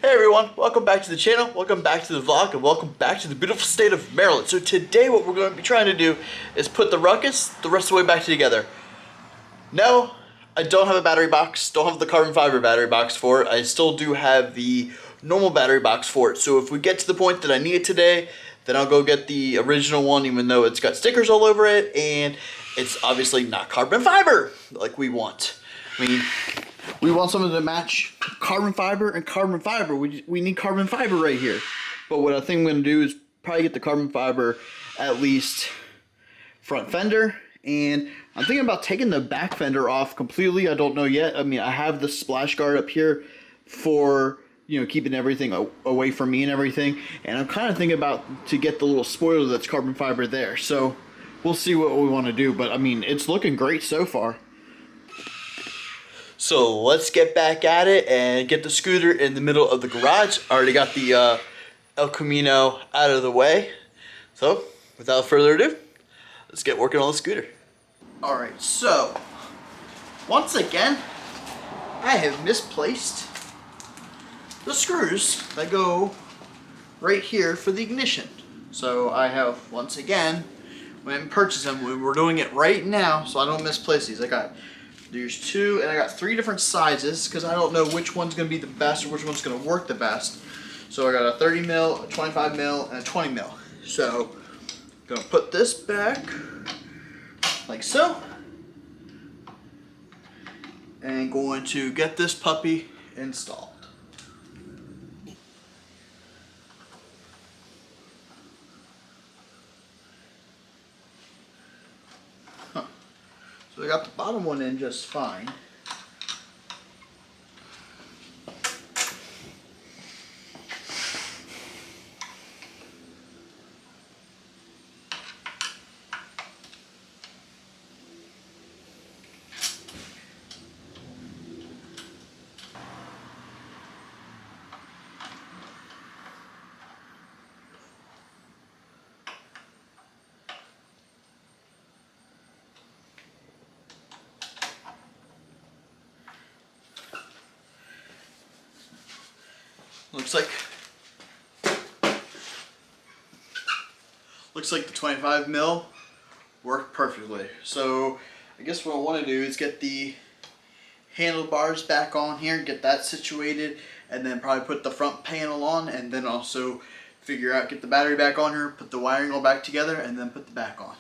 Hey everyone, welcome back to the channel, welcome back to the vlog, and welcome back to the beautiful state of Maryland. So today what we're going to be trying to do is put the Ruckus the rest of the way back together. No, I don't have a battery box, don't have the carbon fiber battery box for it. I still do have the normal battery box for it. So if we get to the point that I need it today, then I'll go get the original one, even though it's got stickers all over it, and it's obviously not carbon fiber like we want. I mean, we want something to match carbon fiber and carbon fiber. We need carbon fiber right here. But what I think I'm going to do is probably get the carbon fiber at least front fender. And I'm thinking about taking the back fender off completely. I don't know yet. I mean, I have the splash guard up here for, you know, keeping everything away from me and everything. And I'm kind of thinking about to get the little spoiler that's carbon fiber there. So we'll see what we want to do. But I mean, it's looking great so far. So let's get back at it and get the scooter in the middle of the garage. I already got the El Camino out of the way. So without further ado, let's get working on the scooter. Alright, so once again, I have misplaced the screws that go right here for the ignition. So I have once again went and purchased them. We're doing it right now so I don't misplace these. There's two, and I got three different sizes because I don't know which one's going to be the best or which one's going to work the best. So I got a 30 mil, a 25 mil, and a 20 mil. So I'm going to put this back like so. And going to get this puppy installed. So I got the bottom one in just fine. Looks like the 25 mil worked perfectly. So I guess what I want to do is get the handlebars back on here, get that situated, and then probably put the front panel on, and then also figure out, get the battery back on here, put the wiring all back together, and then put the back on.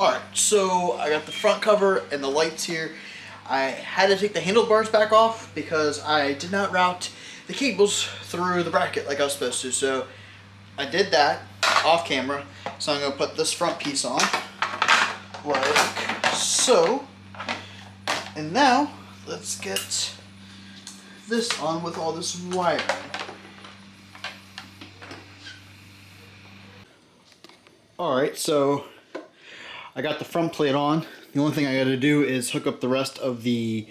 Alright, so I got the front cover and the lights here. I had to take the handlebars back off because I did not route the cables through the bracket like I was supposed to. So I did that off camera. So I'm going to put this front piece on like so. And now let's get this on with all this wiring. Alright, so I got the front plate on. The only thing I got to do is hook up the rest of the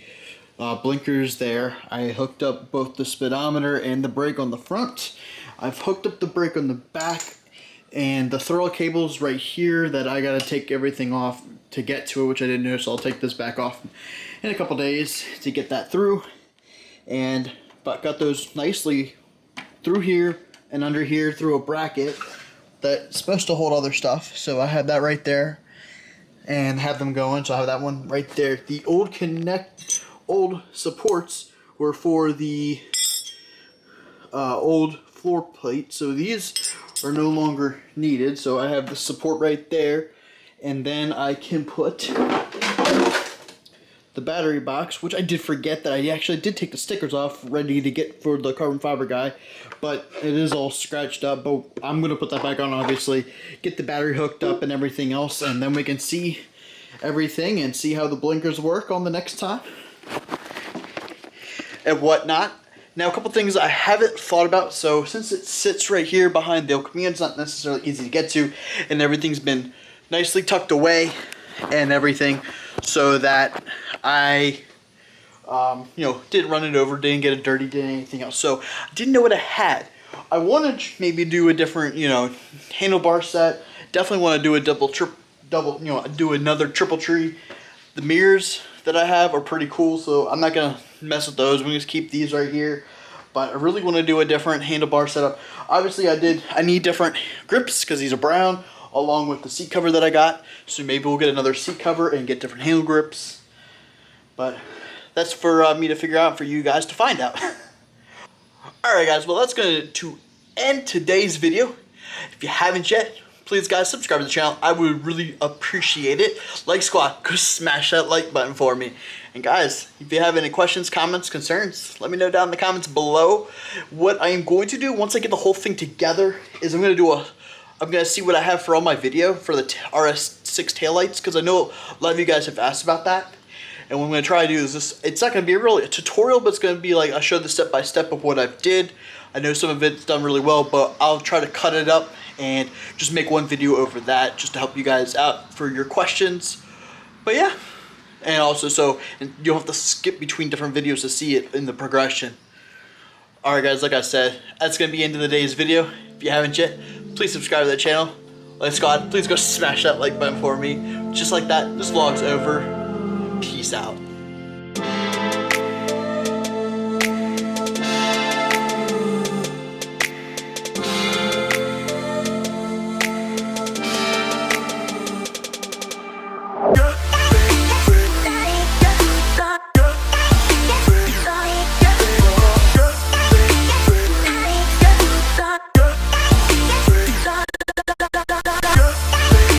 blinkers there. I hooked up both the speedometer and the brake on the front. I've hooked up the brake on the back, and the throttle cable's right here that I got to take everything off to get to it, which I didn't know, so I'll take this back off in a couple days to get that through. But got those nicely through here and under here through a bracket that's supposed to hold other stuff. So I have that right there and have them going. So I have that one right there. The old supports were for the old floor plate. So these are no longer needed. So I have the support right there. And then I can put the battery box, which I did forget that I actually did take the stickers off, ready to get for the carbon fiber guy, but it is all scratched up. But I'm gonna put that back on, obviously, get the battery hooked up and everything else, and then we can see everything and see how the blinkers work on the next time and whatnot. Now, a couple things I haven't thought about. So since it sits right here behind the command, it's not necessarily easy to get to, and everything's been nicely tucked away and everything, so that I, didn't run it over, didn't get it dirty, didn't anything else. So I didn't know what I had. I wanted to maybe do a different, handlebar set. Definitely want to do a do another triple tree. The mirrors that I have are pretty cool, so I'm not gonna mess with those. We just keep these right here. But I really want to do a different handlebar setup. Obviously, I need different grips because these are brown, along with the seat cover that I got. So maybe we'll get another seat cover and get different handle grips. But that's for me to figure out, for you guys to find out. Alright guys, well that's going to end today's video. If you haven't yet, please guys subscribe to the channel. I would really appreciate it. Like squad, go smash that like button for me. And guys, if you have any questions, comments, concerns, let me know down in the comments below. What I am going to do once I get the whole thing together is I'm going to see what I have for all my video for the RS6 taillights, because I know a lot of you guys have asked about that. And what I'm going to try to do is this. It's not going to be really a tutorial, but it's going to be like I show the step-by-step of what I've did. I know some of it's done really well, but I'll try to cut it up and just make one video over that just to help you guys out for your questions. But yeah, and also and you'll have to skip between different videos to see it in the progression. Alright guys, like I said, that's going to be the end of today's video. If you haven't yet, please subscribe to the channel. Like squad, please go smash that like button for me. Just like that, this vlog's over. Peace out.